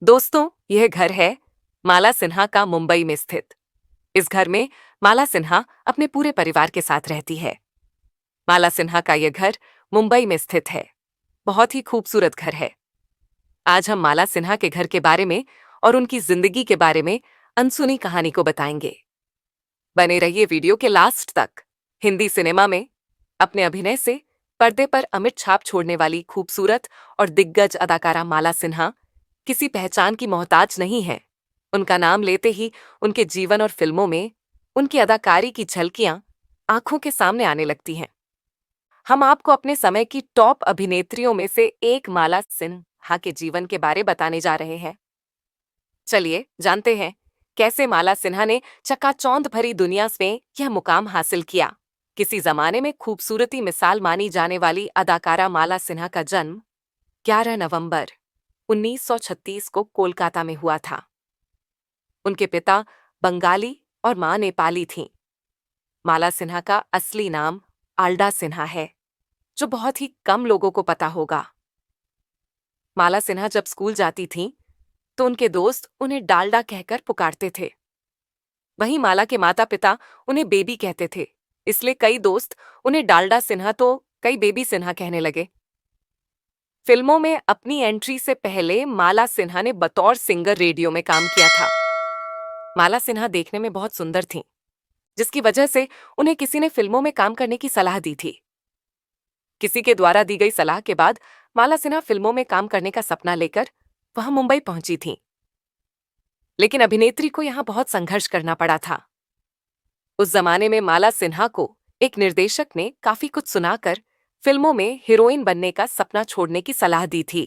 दोस्तों, यह घर है माला सिन्हा का मुंबई में स्थित। इस घर में माला सिन्हा अपने पूरे परिवार के साथ रहती है। माला सिन्हा का यह घर मुंबई में स्थित है। बहुत ही खूबसूरत घर है। आज हम माला सिन्हा के घर के बारे में और उनकी जिंदगी के बारे में अनसुनी कहानी को बताएंगे। बने रहिए वीडियो के लास्ट तक। हिंदी सिनेमा में अपने अभिनय से पर्दे पर अमिट छाप छोड़ने वाली खूबसूरत और दिग्गज अदाकारा माला सिन्हा किसी पहचान की मोहताज नहीं है। उनका नाम लेते ही उनके जीवन और फिल्मों में उनकी अदाकारी की झलकियां आंखों के सामने आने लगती हैं। हम आपको अपने समय की टॉप अभिनेत्रियों में से एक माला सिन्हा के जीवन के बारे बताने जा रहे हैं। चलिए जानते हैं कैसे माला सिन्हा ने चकाचौंध भरी दुनिया में यह मुकाम हासिल किया। किसी जमाने में खूबसूरती मिसाल मानी जाने वाली अदाकारा माला सिन्हा का जन्म 11 नवंबर 1936 को कोलकाता में हुआ था। उनके पिता बंगाली और मां नेपाली थीं। माला सिन्हा का असली नाम आल्डा सिन्हा है, जो बहुत ही कम लोगों को पता होगा। माला सिन्हा जब स्कूल जाती थीं, तो उनके दोस्त उन्हें डाल्डा कहकर पुकारते थे। वहीं माला के माता पिता उन्हें बेबी कहते थे, इसलिए कई दोस्त उन्हें डाल्डा सिन्हा तो कई बेबी सिन्हा कहने लगे। फिल्मों में अपनी एंट्री से पहले माला सिन्हा ने बतौर सिंगर रेडियो में काम किया था। माला सिन्हा देखने में बहुत सुंदर थीं, जिसकी वजह से उन्हें किसी ने फिल्मों में काम करने की सलाह दी थी। किसी के द्वारा दी गई सलाह के बाद माला सिन्हा फिल्मों में काम करने का सपना लेकर वहां मुंबई पहुंची थीं। लेकिन अभिनेत्री को यहां बहुत संघर्ष करना पड़ा था। उस जमाने में माला सिन्हा को एक निर्देशक ने काफी कुछ सुनाकर फिल्मों में हीरोइन बनने का सपना छोड़ने की सलाह दी थी।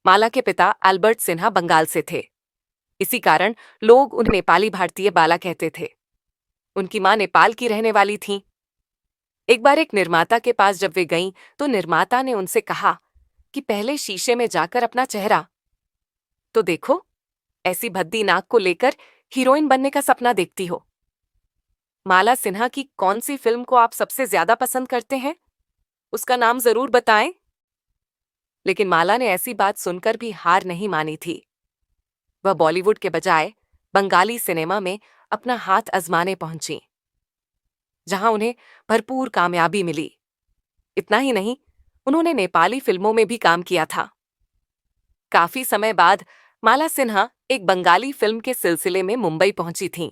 माला के पिता अल्बर्ट सिन्हा बंगाल से थे। इसी कारण लोग उन्हें नेपाली भारतीय बाला कहते थे। उनकी मां नेपाल की रहने वाली थीं। एक बार एक निर्माता के पास जब वे गईं, तो निर्माता ने उनसे कहा कि पहले शीशे में जाकर अपना चेहरा तो देखो, ऐसी भद्दी नाक को लेकर हीरोइन बनने का सपना देखती हो। माला सिन्हा की कौन सी फिल्म को आप सबसे ज्यादा पसंद करते हैं? उसका नाम जरूर बताएं। लेकिन माला ने ऐसी बात सुनकर भी हार नहीं मानी थी। वह बॉलीवुड के बजाय बंगाली सिनेमा में अपना हाथ आजमाने पहुंची, जहां उन्हें भरपूर कामयाबी मिली। इतना ही नहीं, उन्होंने नेपाली फिल्मों में भी काम किया था। काफी समय बाद माला सिन्हा एक बंगाली फिल्म के सिलसिले में मुंबई पहुंची थीं।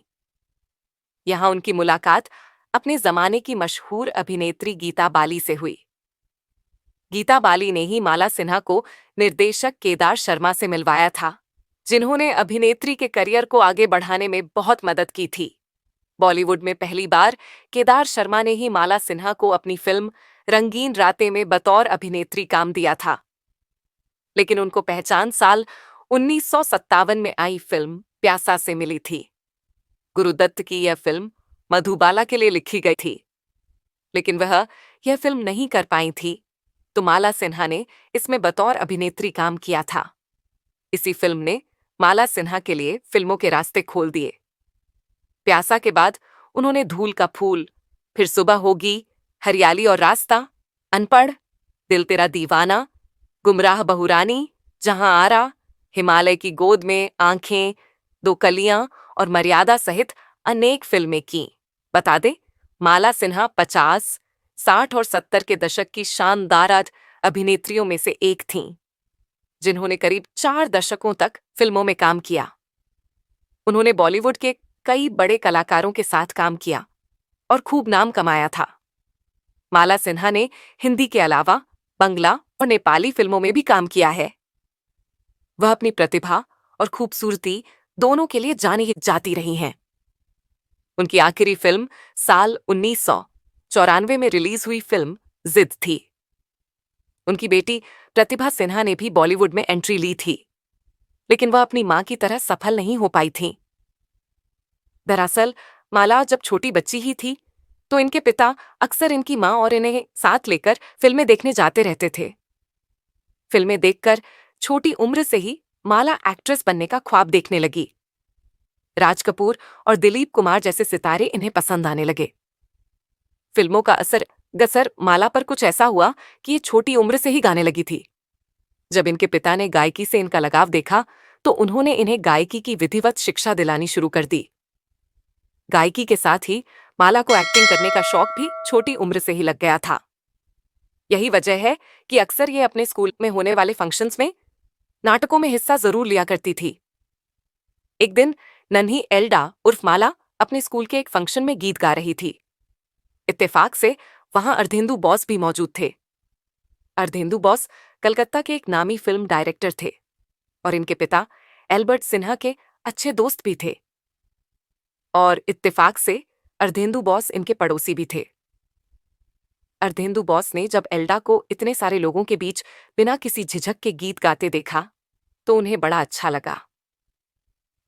यहां उनकी मुलाकात अपने जमाने की मशहूर अभिनेत्री गीता बाली से हुई। गीता बाली ने ही माला सिन्हा को निर्देशक केदार शर्मा से मिलवाया था, जिन्होंने अभिनेत्री के करियर को आगे बढ़ाने में बहुत मदद की थी। बॉलीवुड में पहली बार केदार शर्मा ने ही माला सिन्हा को अपनी फिल्म रंगीन रातें में बतौर अभिनेत्री काम दिया था। लेकिन उनको पहचान साल 1957 में आई फिल्म प्यासा से मिली थी। गुरुदत्त की यह फिल्म मधुबाला के लिए लिखी गई थी, लेकिन वह यह फिल्म नहीं कर पाई थी, तो माला सिन्हा ने इसमें बतौर अभिनेत्री काम किया था। इसी फिल्म ने माला सिन्हा के लिए फिल्मों के रास्ते खोल दिए। प्यासा के बाद उन्होंने धूल का फूल, फिर सुबह होगी, हरियाली और रास्ता, अनपढ़, दिल तेरा दीवाना, गुमराह बहुरानी, जहां आरा, हिमालय की गोद में, आंखें, दो कलियां और मर्यादा सहित अनेक फिल्में की। बता दें, माला सिन्हा 50, 60 और 70 के दशक की शानदार अभिनेत्रियों में से एक थीं, जिन्होंने करीब 4 दशकों तक फिल्मों में काम किया। उन्होंने बॉलीवुड के कई बड़े कलाकारों के साथ काम किया और खूब नाम कमाया था। माला सिन्हा ने हिंदी के अलावा बंगला और नेपाली फिल्मों में भी काम किया है। वह अपनी प्रतिभा और खूबसूरती दोनों के लिए जानी जाती रही हैं। उनकी आखिरी फिल्म साल 1994 में रिलीज हुई फिल्म जिद थी। उनकी बेटी प्रतिभा सिन्हा ने भी बॉलीवुड में एंट्री ली थी, लेकिन वह अपनी मां की तरह सफल नहीं हो पाई थीं। दरअसल माला जब छोटी बच्ची ही थी, तो इनके पिता अक्सर इनकी मां और इन्हें साथ लेकर फिल्में देखने जाते रहते थे। फिल्में देखकर छोटी उम्र से ही माला एक्ट्रेस बनने का ख्वाब देखने लगी। राज कपूर और दिलीप कुमार जैसे सितारे इन्हें पसंद आने लगे। फिल्मों का असर माला पर कुछ ऐसा हुआ कि ये छोटी उम्र से ही गाने लगी थी। जब इनके पिता ने गायकी से इनका लगाव देखा तो उन्होंने इन्हें गायकी की विधिवत शिक्षा दिलानी शुरू कर दी। गायकी के साथ ही माला को एक्टिंग करने का शौक भी छोटी उम्र से ही लग गया था। यही वजह है कि अक्सर ये अपने स्कूल में होने वाले फंक्शंस में नाटकों में हिस्सा जरूर लिया करती थी। एक दिन नन्ही एल्डा उर्फ माला अपने स्कूल के एक फंक्शन में गीत गा रही थी। इत्तेफाक से वहां अर्धेंदु बॉस भी मौजूद थे। अर्धेंदु बॉस कलकत्ता के एक नामी फिल्म डायरेक्टर थे और इनके पिता एल्बर्ट सिन्हा के अच्छे दोस्त भी थे। और इत्तेफाक से अर्धेंदु बॉस इनके पड़ोसी भी थे। अर्धेंदु बॉस ने जब एल्डा को इतने सारे लोगों के बीच बिना किसी झिझक के गीत गाते देखा तो उन्हें बड़ा अच्छा लगा।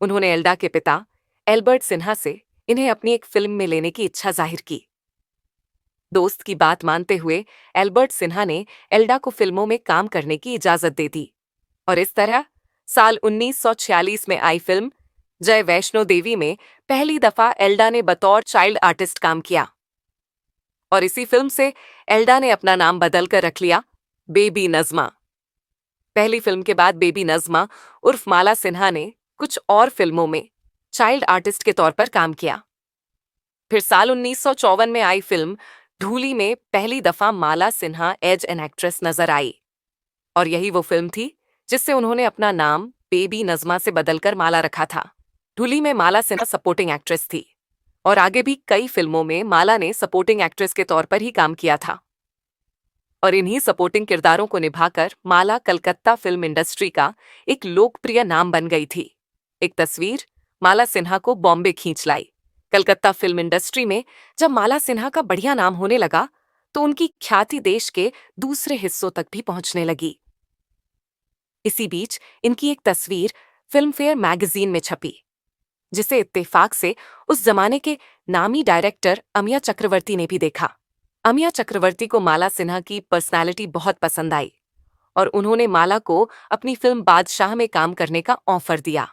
उन्होंने एल्डा के पिता एल्बर्ट सिन्हा से इन्हें अपनी एक फिल्म में लेने की इच्छा जाहिर की। दोस्त की बात मानते हुए एल्बर्ट सिन्हा ने एल्डा को फिल्मों में काम करने की इजाजत दे दी और इस तरह साल 1946 में आई फिल्म जय वैष्णो देवी में पहली दफा एल्डा ने बतौर चाइल्ड आर्टिस्ट काम किया। और इसी फिल्म से एल्डा ने अपना नाम बदलकर रख लिया बेबी नज़मा। पहली फिल्म के बाद बेबी नज़मा उर्फ माला सिन्हा ने कुछ और फिल्मों में चाइल्ड आर्टिस्ट के तौर पर काम किया। फिर साल 1954 में आई फिल्म ढूली में पहली दफा Mala Sinha as an actress नजर आई और यही वो फिल्म थी जिससे उन्होंने अपना नाम बेबी नज़मा से बदलकर माला रखा था। ढूली में माला सिन्हा सपोर्टिंग एक्ट्रेस थी और आगे भी कई फिल्मों में माला ने सपोर्टिंग एक्ट्रेस के तौर पर ही काम किया था और इन्हीं सपोर्टिंग किरदारों को निभाकर माला कलकत्ता फिल्म इंडस्ट्री का एक लोकप्रिय नाम बन गई थी। एक तस्वीर माला सिन्हा को बॉम्बे खींच लाई। कलकत्ता फिल्म इंडस्ट्री में जब माला सिन्हा का बढ़िया नाम होने लगा तो उनकी ख्याति देश के दूसरे हिस्सों तक भी पहुंचने लगी। इसी बीच इनकी एक तस्वीर फिल्म फेयर मैगजीन में छपी जिसे इत्तेफाक से उस जमाने के नामी डायरेक्टर अमिया चक्रवर्ती ने भी देखा। अमिया चक्रवर्ती को माला सिन्हा की पर्सनालिटी बहुत पसंद आई और उन्होंने माला को अपनी फिल्म बादशाह में काम करने का ऑफर दिया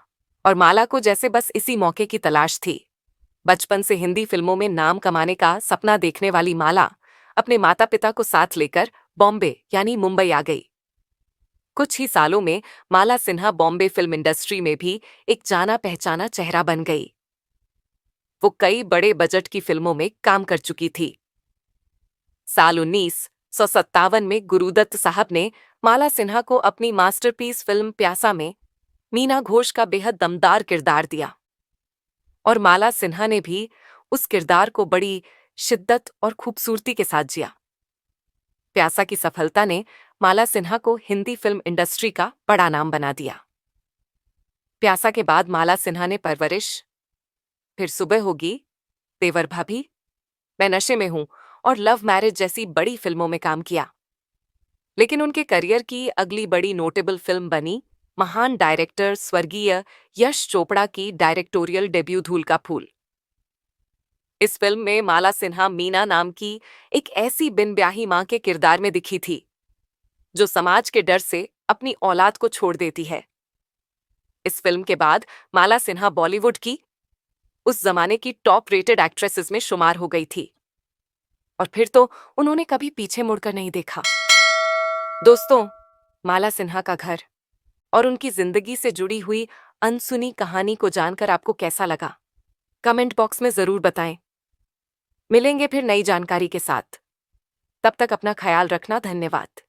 और माला को जैसे बस इसी मौके की तलाश थी। बचपन से हिंदी फिल्मों में नाम कमाने का सपना देखने वाली माला अपने माता पिता को साथ लेकर बॉम्बे यानी मुंबई आ गई। कुछ ही सालों में माला सिन्हा बॉम्बे फिल्म इंडस्ट्री में भी एक जाना पहचाना चेहरा बन गई। वो कई बड़े बजट की फिल्मों में काम कर चुकी थी। साल 1957 में गुरुदत्त साहब ने माला सिन्हा को अपनी मास्टरपीस फिल्म प्यासा में मीना घोष का बेहद दमदार किरदार दिया और माला सिन्हा ने भी उस किरदार को बड़ी शिद्दत और खूबसूरती के साथ जिया। प्यासा की सफलता ने माला सिन्हा को हिंदी फिल्म इंडस्ट्री का बड़ा नाम बना दिया। प्यासा के बाद माला सिन्हा ने परवरिश, फिर सुबह होगी, तेवर भाभी, मैं नशे में हूं और लव मैरिज जैसी बड़ी फिल्मों में काम किया। लेकिन उनके करियर की अगली बड़ी नोटेबल फिल्म बनी महान डायरेक्टर स्वर्गीय यश चोपड़ा की डायरेक्टोरियल डेब्यू धूल का फूल। इस फिल्म में माला सिन्हा मीना नाम की एक ऐसी बिन ब्याही मां के किरदार में दिखी थी जो समाज के डर से अपनी औलाद को छोड़ देती है। इस फिल्म के बाद माला सिन्हा बॉलीवुड की उस जमाने की टॉप रेटेड एक्ट्रेसेस में शुमार हो गई थी और फिर तो उन्होंने कभी पीछे मुड़कर नहीं देखा। दोस्तों, माला सिन्हा का घर और उनकी जिंदगी से जुड़ी हुई अनसुनी कहानी को जानकर आपको कैसा लगा? कमेंट बॉक्स में जरूर बताएं। मिलेंगे फिर नई जानकारी के साथ। तब तक अपना ख्याल रखना। धन्यवाद।